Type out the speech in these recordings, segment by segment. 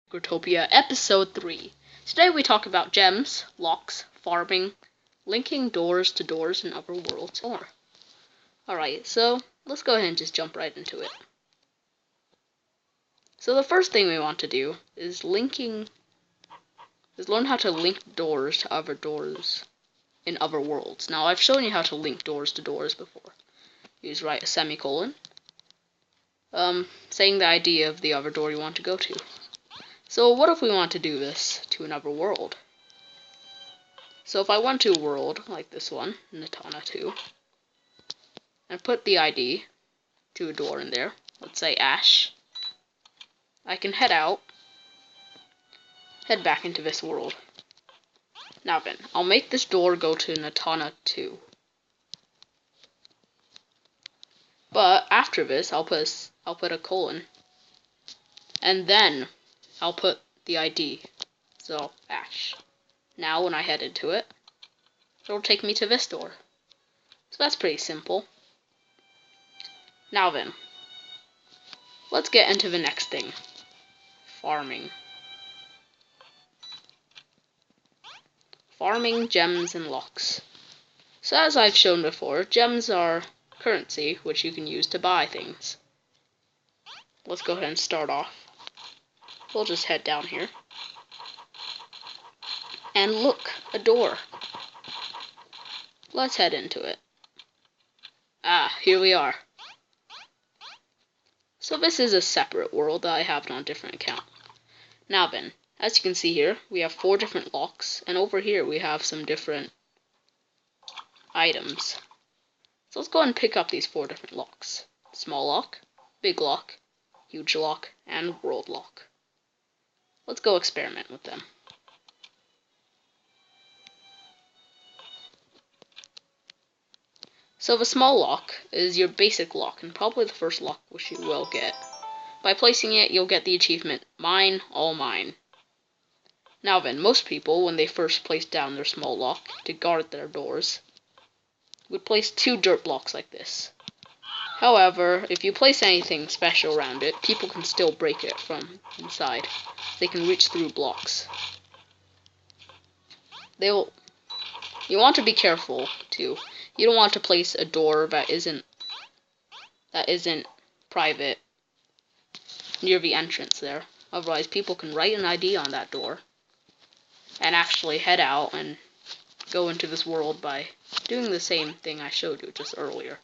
Growtopia Episode 3. Today we talk about gems, locks, farming, linking doors to doors in other worlds, and more. Alright, so let's go ahead and just jump right into it. So the first thing we want to do is learn how to link doors to other doors in other worlds. Now I've shown you how to link doors to doors before. You just write a semicolon, saying the ID of the other door you want to go to. So what if we want to do this to another world? So if I went to a world like this one, Natana 2, and put the ID to a door in there, let's say Ash, I can head back into this world. Now then, I'll make this door go to Natana 2. But after this, I'll put a colon, and then I'll put the ID, so Ash. Now when I head into it, it'll take me to this door. So that's pretty simple. Now then, let's get into the next thing. Farming. Farming gems and locks. So as I've shown before, gems are currency which you can use to buy things. Let's go ahead and start off. We'll just head down here. And look, a door. Let's head into it. Ah, here we are. So this is a separate world that I have on a different account. Now then, as you can see here, we have 4 different locks, and over here we have some different items. So let's go ahead and pick up these 4 different locks. Small lock, big lock, huge lock, and world lock. Let's go experiment with them. So the small lock is your basic lock, and probably the first lock which you will get. By placing it, you'll get the achievement, Mine, All Mine. Now then, most people, when they first place down their small lock to guard their doors, would place 2 dirt blocks like this. However, if you place anything special around it, people can still break it from inside. They can reach through blocks. You want to be careful too. You don't want to place a door that isn't private near the entrance there. Otherwise, people can write an ID on that door and actually head out and go into this world by doing the same thing I showed you just earlier.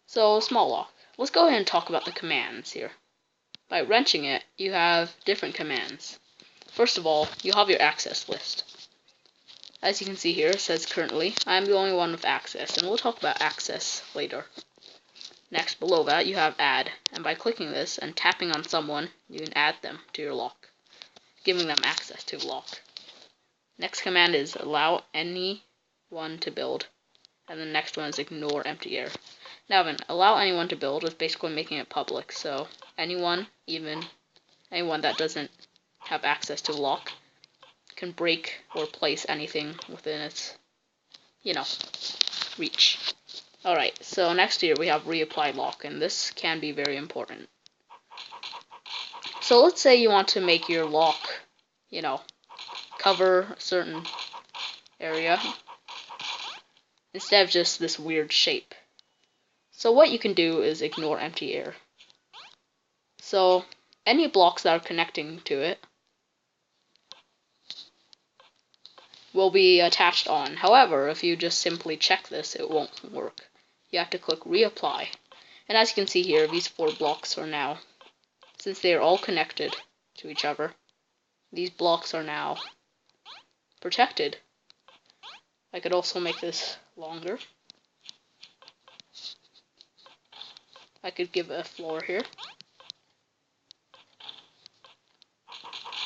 So, small lock. Let's go ahead and talk about the commands here. By wrenching it, you have different commands. First of all, you have your access list. As you can see here, it says currently, I'm the only one with access, and we'll talk about access later. Next, below that, you have add, and by clicking this and tapping on someone, you can add them to your lock, giving them access to the lock. Next command is allow anyone to build, and the next one is ignore empty air. Now then, allow anyone to build is basically making it public, so anyone, even anyone that doesn't have access to the lock, can break or place anything within its, reach. Alright, so next here we have reapply lock, and this can be very important. So let's say you want to make your lock, cover a certain area, instead of just this weird shape. So what you can do is ignore empty air. So any blocks that are connecting to it will be attached on. However, if you just simply check this, it won't work. You have to click reapply. And as you can see here, these 4 blocks are now, since they are all connected to each other, these blocks are now protected. I could also make this longer. I could give it a floor here.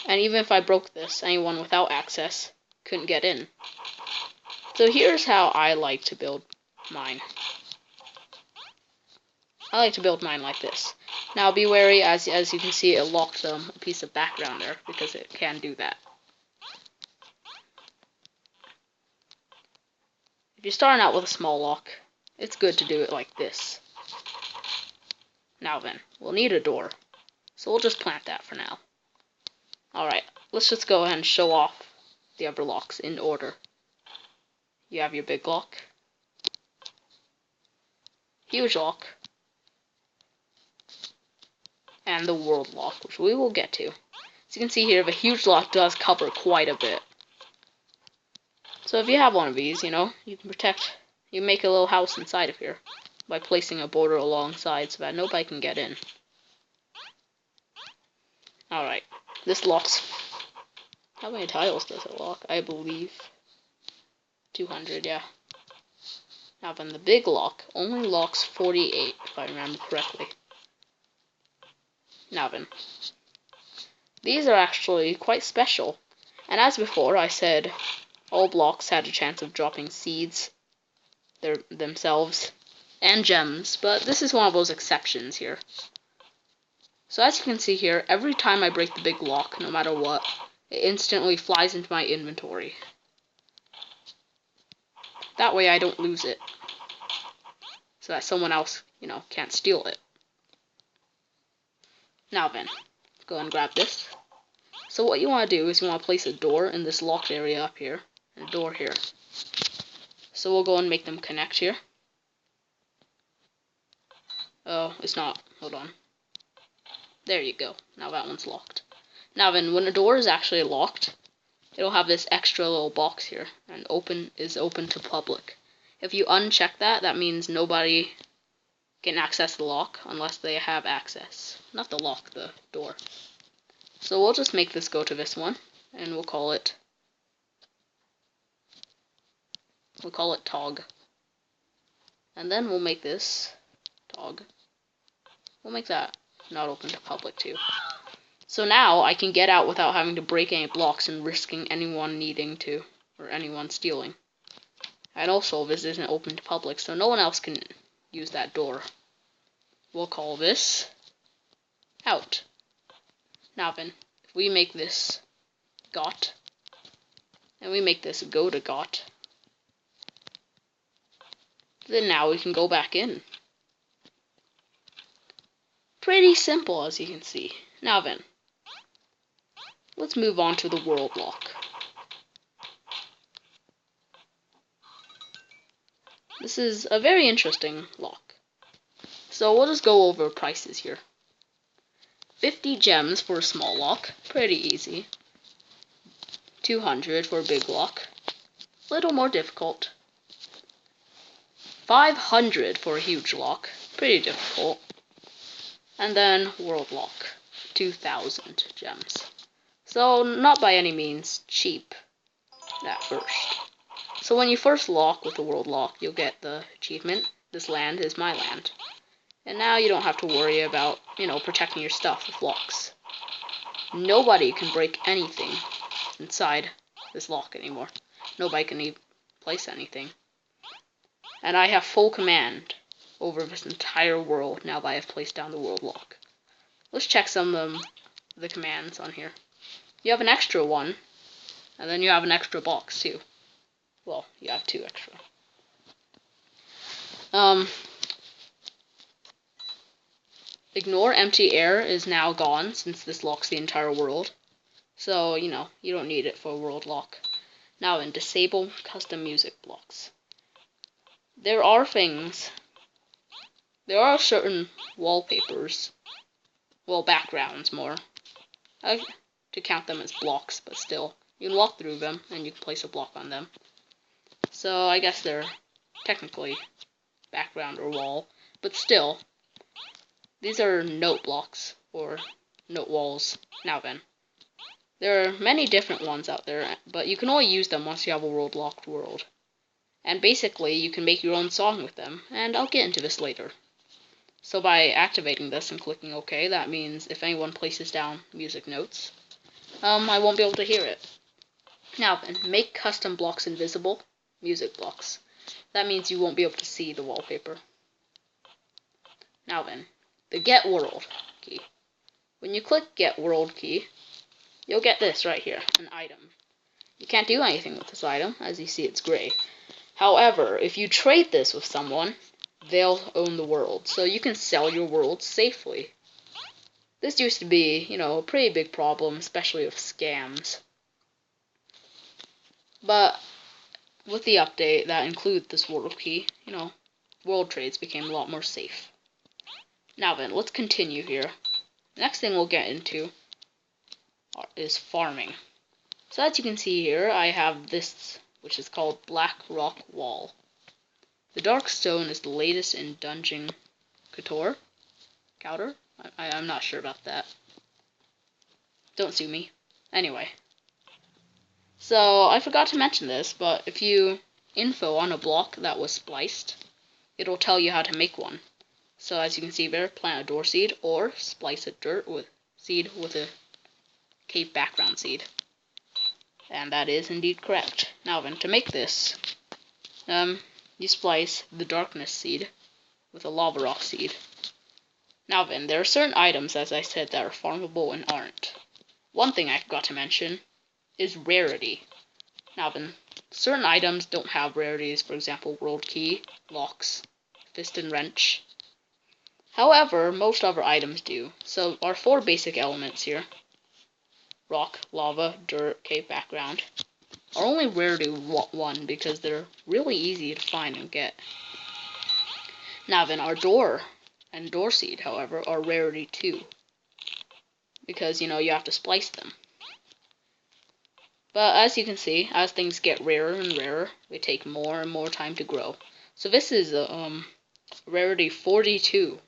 And even if I broke this, anyone without access couldn't get in. So here's how I like to build mine. I like to build mine like this. Now be wary, as you can see, it locked a piece of background there, because it can do that. If you're starting out with a small lock, it's good to do it like this. Now then, we'll need a door. So we'll just plant that for now. let's just go ahead and show off the other locks in order. You have your big lock, huge lock, and the world lock, which we will get to. As you can see here, the huge lock does cover quite a bit. So if you have one of these, you know, you can you make a little house inside of here by placing a border alongside so that nobody can get in. Alright, this locks... How many tiles does it lock? I believe 200, yeah. Now then, the big lock only locks 48, if I remember correctly. Now then, these are actually quite special. And as before, I said all blocks had a chance of dropping seeds themselves and gems, but this is one of those exceptions here. So as you can see here, every time I break the big lock, no matter what, it instantly flies into my inventory. That way I don't lose it, so that someone else, you know, can't steal it. Now then, go and grab this. So what you want to do is you want to place a door in this locked area up here, and a door here. So we'll go and make them connect here. Oh, it's not. Hold on. There you go. Now that one's locked. Now then, when a door is actually locked, it'll have this extra little box here, and open to public. If you uncheck that, that means nobody can access the lock unless they have access. Not the lock, the door. So we'll just make this go to this one, and we'll call it Tog. And then we'll make this Tog. We'll make that not open to public too. So now I can get out without having to break any blocks and risking anyone needing to, or anyone stealing. And also, this isn't open to public, so no one else can use that door. We'll call this Out. Now then, if we make this Got, and we make this Go to Got, then now we can go back in. Pretty simple, as you can see. Now then, let's move on to the world lock. This is a very interesting lock. So we'll just go over prices here. 50 gems for a small lock, pretty easy. 200 for a big lock, little more difficult. 500 for a huge lock, pretty difficult. And then world lock, 2,000 gems. So not by any means cheap at first. So when you first lock with the world lock, you'll get the achievement, This land is my land. And now you don't have to worry about, protecting your stuff with locks. Nobody can break anything inside this lock anymore. Nobody can even place anything. And I have full command over this entire world now that I have placed down the world lock. Let's check some of the commands on here. You have an extra one, and then you have an extra box too. Well, you have two extra. Ignore empty air is now gone since this locks the entire world. So, you don't need it for a world lock. Now in disable custom music blocks. There are certain wallpapers, backgrounds more. To count them as blocks, but still. You can walk through them, and you can place a block on them. So I guess they're technically background or wall, but still. These are note blocks, or note walls. Now then. There are many different ones out there, but you can only use them once you have a world-locked world. And basically, you can make your own song with them, and I'll get into this later. So by activating this and clicking OK, that means if anyone places down music notes, I won't be able to hear it. Now then, make custom blocks invisible, music blocks. That means you won't be able to see the wallpaper. Now then, the Get World key. When you click Get World key, you'll get this right here, an item. You can't do anything with this item, as you see it's gray. However, if you trade this with someone, they'll own the world, so you can sell your world safely. This used to be, a pretty big problem, especially with scams. But with the update that includes this world key, world trades became a lot more safe. Now then, let's continue here. Next thing we'll get into is farming. So as you can see here, I have this, which is called Black Rock Wall. The dark stone is the latest in Dungeon Couture? I'm not sure about that. Don't sue me. Anyway. So, I forgot to mention this, but if you info on a block that was spliced, it'll tell you how to make one. So as you can see there, plant a door seed or splice a dirt with seed with a cave background seed. And that is indeed correct. Now then, to make this, you splice the darkness seed with a lava rock seed. Now then, there are certain items, as I said, that are farmable and aren't. One thing I forgot to mention is rarity. Now then, certain items don't have rarities, for example, world key, locks, fist and wrench. However, most other items do. So our 4 basic elements here, rock, lava, dirt, cave background, are only rarity 1 because they're really easy to find and get. Now then, our door and door seed, however, are rarity 2 because, you have to splice them. But as you can see, as things get rarer and rarer, they take more and more time to grow. So this is a rarity 42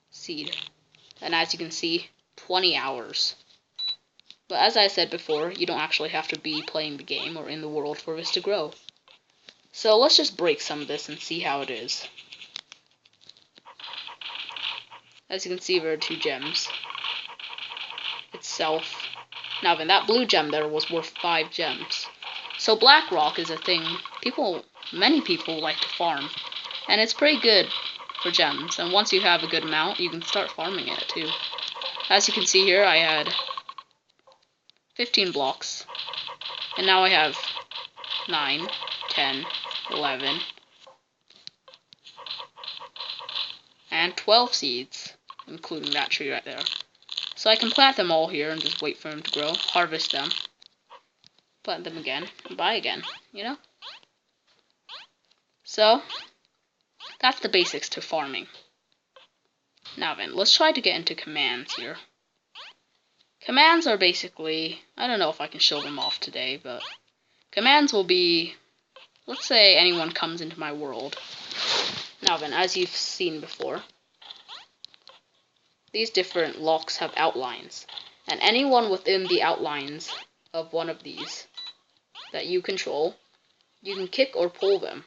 seed, and as you can see, 20 hours. But as I said before, you don't actually have to be playing the game or in the world for this to grow. So let's just break some of this and see how it is. As you can see, there are 2 gems. Itself. Now then, that blue gem there was worth 5 gems. So black rock is a thing many people like to farm, and it's pretty good for gems. And once you have a good amount, you can start farming it too. As you can see here, I had 15 blocks, and now I have 9, 10, 11, and 12 seeds, including that tree right there. So I can plant them all here and just wait for them to grow, harvest them, plant them again, and buy again, So, that's the basics to farming. Now then, let's try to get into commands here. Commands are basically, I don't know if I can show them off today, but commands will be, let's say anyone comes into my world. Now then, as you've seen before, these different locks have outlines, and anyone within the outlines of one of these that you control, you can kick or pull them.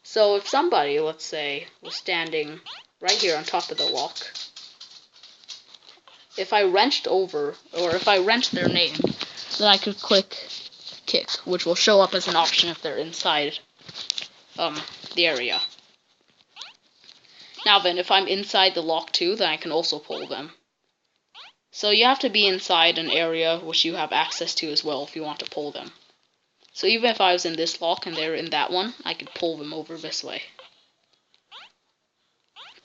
So if somebody, let's say, was standing right here on top of the lock, if I wrenched over, or if I wrenched their name, then I could click kick, which will show up as an option if they're inside the area. Now then, if I'm inside the lock too, then I can also pull them. So you have to be inside an area which you have access to as well if you want to pull them. So even if I was in this lock and they're in that one, I could pull them over this way.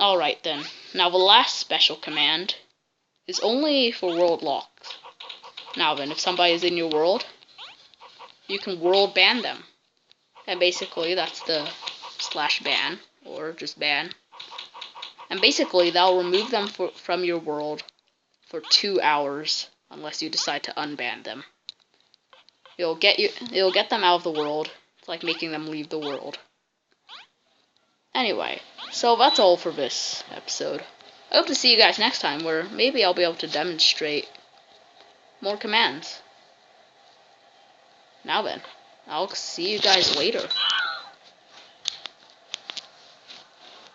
Alright then, now the last special command is only for world locks. Now then, if somebody is in your world, you can world ban them. And basically that's the /ban, or just ban. And basically, that'll remove them from your world for 2 hours, unless you decide to unban them. It'll get them out of the world. It's like making them leave the world. Anyway, so that's all for this episode. I hope to see you guys next time, where maybe I'll be able to demonstrate more commands. Now then, I'll see you guys later.